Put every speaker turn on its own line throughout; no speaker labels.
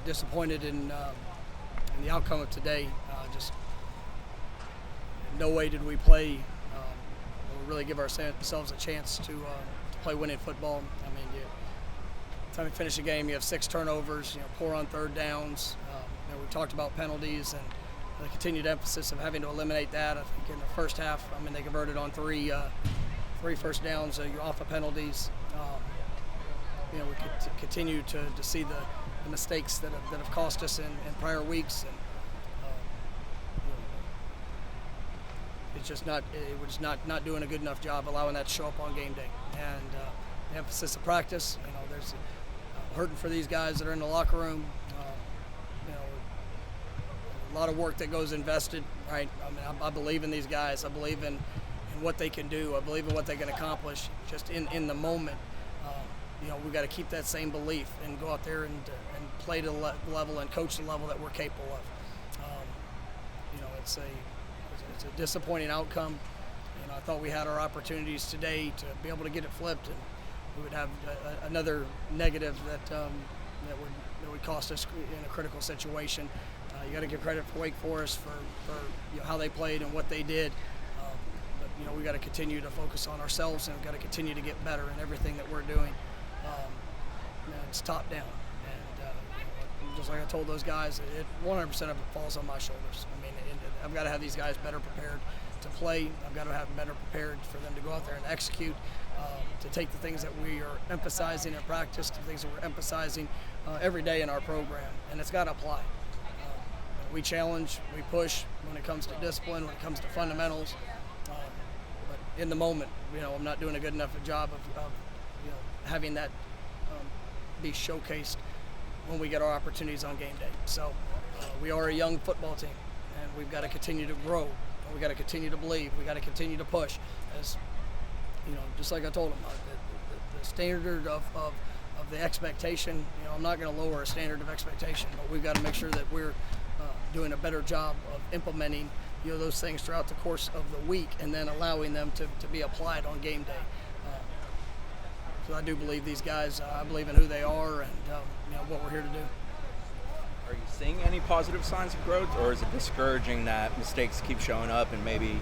disappointed in the outcome of today. Just no way did we play or really give ourselves a chance to play winning football. I mean, time you finish the game, you have 6 turnovers, poor on third downs. We talked about penalties and the continued emphasis of having to eliminate that. I think in the first half, they converted on three first downs off of penalties. We could continue to see the mistakes that have cost us in prior weeks, and it's just we're just not doing a good enough job allowing that to show up on game day. And the emphasis of practice, there's hurting for these guys that are in the locker room. A lot of work that goes invested, right? I believe in these guys. I believe in what they can do. I believe in what they can accomplish just in the moment. We've got to keep that same belief and go out there and play to the level and coach the level that we're capable of. It's a disappointing outcome. I thought we had our opportunities today to be able to get it flipped, and we would have another negative that would cost us in a critical situation. You got to give credit for Wake Forest for how they played and what they did. But we got to continue to focus on ourselves, and we've got to continue to get better in everything that we're doing. It's top down, and just like I told those guys, 100% of it falls on my shoulders. I've got to have these guys better prepared to play. I've got to have them better prepared for them to go out there and execute, to take the things that we are emphasizing in practice, the things that we're emphasizing every day in our program, and it's got to apply. We challenge, we push when it comes to discipline, when it comes to fundamentals. But in the moment, I'm not doing a good enough job of having that be showcased when we get our opportunities on game day. So we are a young football team, and we've got to continue to grow. And we've got to continue to believe. We've got to continue to push. As just like I told them, the standard of the expectation. I'm not going to lower a standard of expectation, but we've got to make sure that we're doing a better job of implementing those things throughout the course of the week, and then allowing them to be applied on game day. So I do believe these guys. I believe in who they are and what we're here to do.
Are you seeing any positive signs of growth, or is it discouraging that mistakes keep showing up, and maybe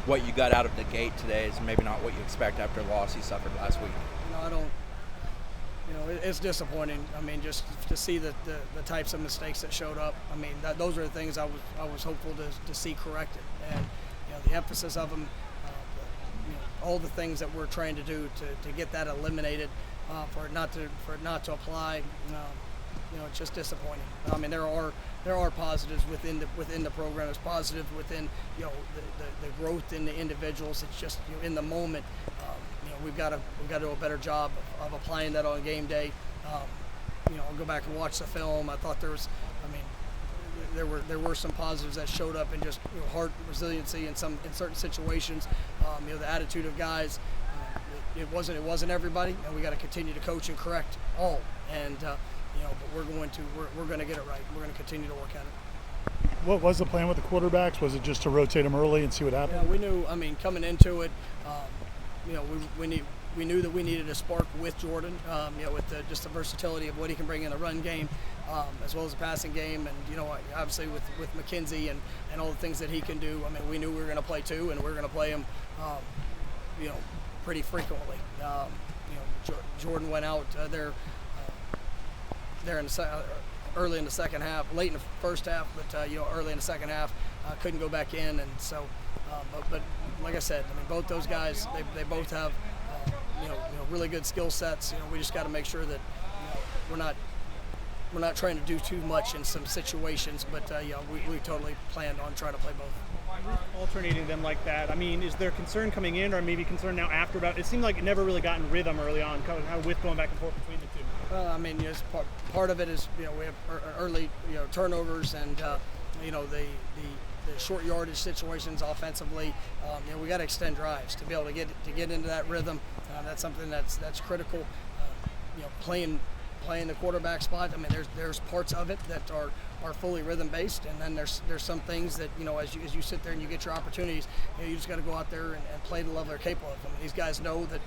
what you got out of the gate today is maybe not what you expect after the loss you suffered last week?
I don't. It's disappointing. Just to see the types of mistakes that showed up. Those are the things I was hopeful to see corrected, and the emphasis of them, all the things that we're trying to do to get that eliminated, for it not to apply. It's just disappointing. There are positives within the program. There's positive within the growth in the individuals. It's just in the moment. We've got to do a better job of applying that on game day. I'll go back and watch the film. I thought there were some positives that showed up in just heart resiliency in certain situations. The attitude of guys. It wasn't everybody, and we got to continue to coach and correct all. And but we're going to get it right. We're going to continue to work at it.
What was the plan with the quarterbacks? Was it just to rotate them early and see what happened?
Yeah, we knew. Coming into it, we knew that we needed a spark with Jordan. With just the versatility of what he can bring in the run game, as well as the passing game, and obviously with McKenzie and all the things that he can do. We knew we were going to play 2, and we were going to play him, pretty frequently. Jordan went out there early in the second half, late in the first half, but early in the second half, couldn't go back in, and so. But like I said, both those guys, they both have really good skill sets. We just got to make sure that we're not trying to do too much in some situations, but we totally planned on trying to play both.
Alternating them like that, is there concern coming in, or maybe concern now after about? It seemed like it never really got in rhythm early on, kind of with going back and forth between the two.
Well, part of it is we have early turnovers and the short yardage situations offensively. We got to extend drives to be able to get into that rhythm. That's something that's critical. Playing the quarterback spot. There's parts of it that are fully rhythm based, and then there's some things that as you sit there and you get your opportunities, you just got to go out there and play the level they're capable of. These guys know that.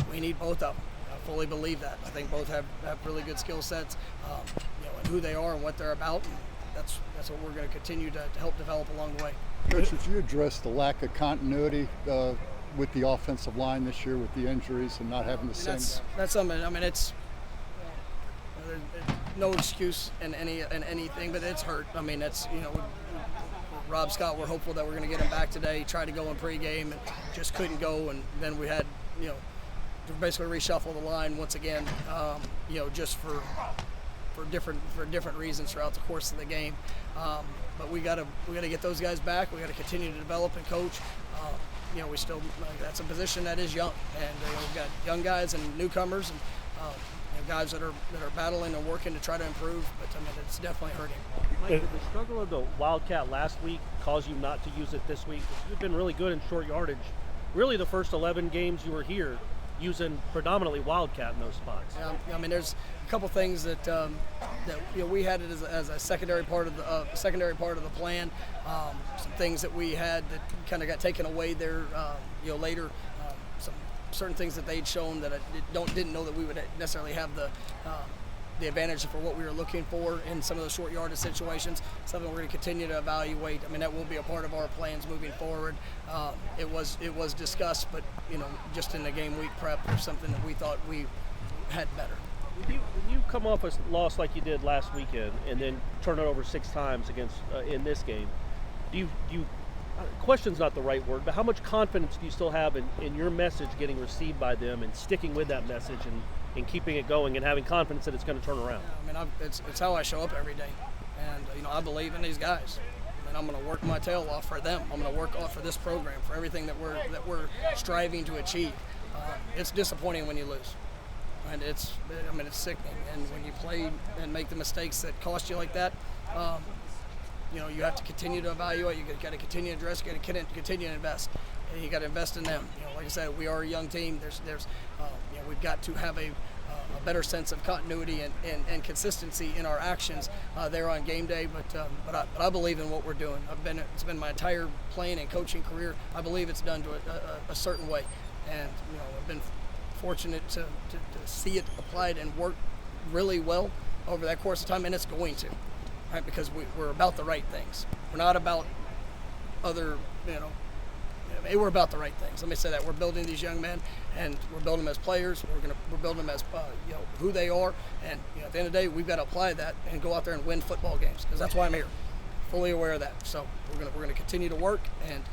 We need both of them. I fully believe that. I think both have really good skill sets. and who they are and what they're about. And that's what we're going to continue to help develop along the way.
Coach, did you address the lack of continuity with the offensive line this year with the injuries and not having the same guys?
That's something. I mean, it's there's no excuse in anything, but it's hurt. I mean, that's Rob Scott. We're hopeful that we're going to get him back today. Tried to go in pregame and just couldn't go, and then we had to basically reshuffle the line once again. Just for different reasons throughout the course of the game. But we gotta get those guys back. We gotta continue to develop and coach. We still that's a position that is young, and we've got young guys and newcomers and guys that are battling and working to try to improve. But I mean, it's definitely hurting.
Mike, did the struggle of the Wildcat last week cause you not to use it this week? You've been really good in short yardage. Really, the first 11 games you were here, using predominantly Wildcat in those spots.
Yeah, I mean, there's a couple things that we had it as a secondary part of the plan. Some things that we had that kind of got taken away there, later. Some certain things that they'd shown that I didn't know that we would necessarily have the advantage for what we were looking for in some of those short yardage situations. Something we're going to continue to evaluate. I mean, that won't be a part of our plans moving forward. It was discussed, but just in the game week prep or something that we thought we had better.
When you come off a loss like you did last weekend and then turn it over 6 times against in this game, do you question's not the right word, but how much confidence do you still have in your message getting received by them and sticking with that message and keeping it going and having confidence that it's going to turn around?
I mean, it's how I show up every day, and I believe in these guys, and I'm going to work my tail off for them. I'm going to work off for this program, for everything that we're striving to achieve. It's disappointing when you lose, and it's sickening. And when you play and make the mistakes that cost you like that, you have to continue to evaluate. You got to continue to address. You got to continue to invest, and you got to invest in them. Like I said, we are a young team. We've got to have a better sense of continuity and consistency in our actions there on game day. But I believe in what we're doing. It's been my entire playing and coaching career. I believe it's done to a certain way, and I've been fortunate to see it applied and work really well over that course of time, and it's going to. Right, because we're about the right things. We're not about other, we're about the right things. Let me say that. We're building these young men, and we're building them as players. We're building them as, who they are. And at the end of the day, we've got to apply that and go out there and win football games, because that's why I'm here. Fully aware of that. So we're gonna continue to work, and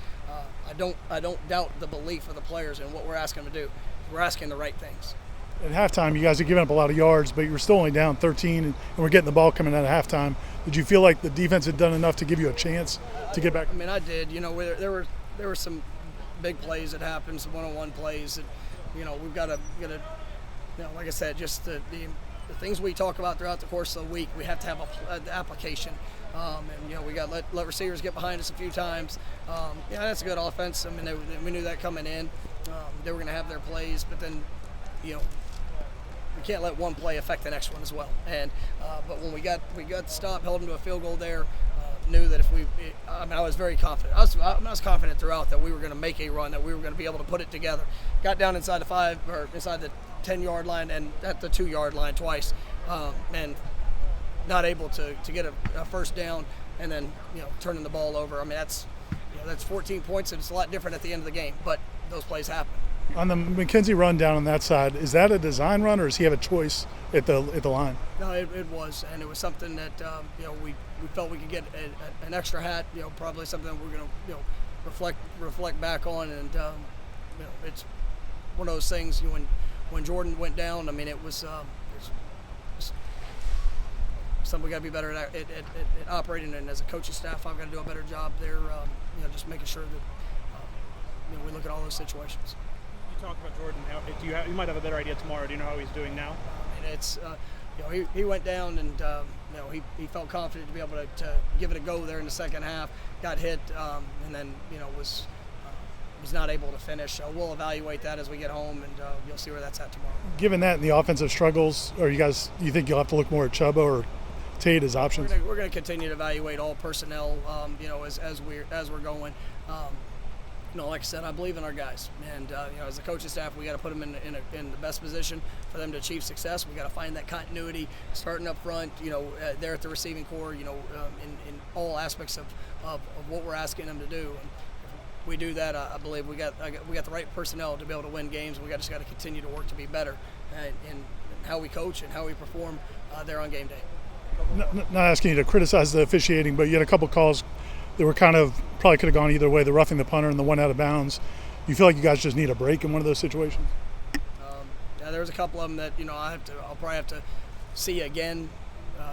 I don't doubt the belief of the players and what we're asking them to do. We're asking the right things.
At halftime, you guys are giving up a lot of yards, but you were still only down 13, and we're getting the ball coming out of halftime. Did you feel like the defense had done enough to give you a chance to get back?
I mean, I did. There were some big plays that happened, some one-on-one plays that, we've got to, like I said, just the things we talk about throughout the course of the week. We have to have an application, and we got to let receivers get behind us a few times. That's a good offense. I mean, we knew that coming in. They were going to have their plays, but then, we can't let one play affect the next one as well. And but when we got the stop, held them to a field goal there, knew that I was very confident. I was confident throughout that we were going to make a run, that we were going to be able to put it together. Got down inside the 10-yard line and at the 2-yard line twice, and not able to get a first down, and then turning the ball over. I mean, that's 14 points, and it's a lot different at the end of the game. But those plays happen.
On the McKenzie run down on that side, is that a design run, or does he have a choice at the line?
No, it was, and it was something that we felt we could get an extra hat. Probably something that we're going to reflect back on, and it's one of those things. When Jordan went down, I mean, it was something we got to be better at operating, and as a coaching staff, I've got to do a better job there. Just making sure that we look at all those situations.
Talk about Jordan. You might have a better idea tomorrow. Do you know how he's doing now?
I mean, it's he went down, and he felt confident to be able to give it a go there in the second half. Got hit, and then was not able to finish. So we'll evaluate that as we get home, and you'll see where that's at tomorrow.
Given that and the offensive struggles, you think you'll have to look more at Chubba or Tate as options?
We're going to continue to evaluate all personnel, as we're going. Like I said, I believe in our guys, and as the coaching staff, we got to put them in the best position for them to achieve success. We got to find that continuity, starting up front, there at the receiving core, in all aspects of what we're asking them to do. And if we do that, I believe we got the right personnel to be able to win games. We just got to continue to work to be better in how we coach and how we perform there on game day.
Not asking you to criticize the officiating, but you had a couple calls that were probably could have gone either way, the roughing the punter and the one out of bounds. You feel like you guys just need a break in one of those situations?
Yeah, there's a couple of them that I'll probably have to see again,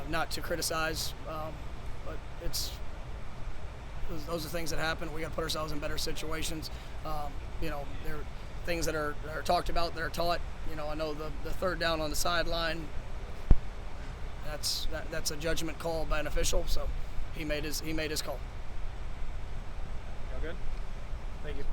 not to criticize, but those are things that happen. We got to put ourselves in better situations. There are things that are talked about, that are taught. I know the third down on the sideline. That's a judgment call by an official, so he made his call.
All good? Thank you.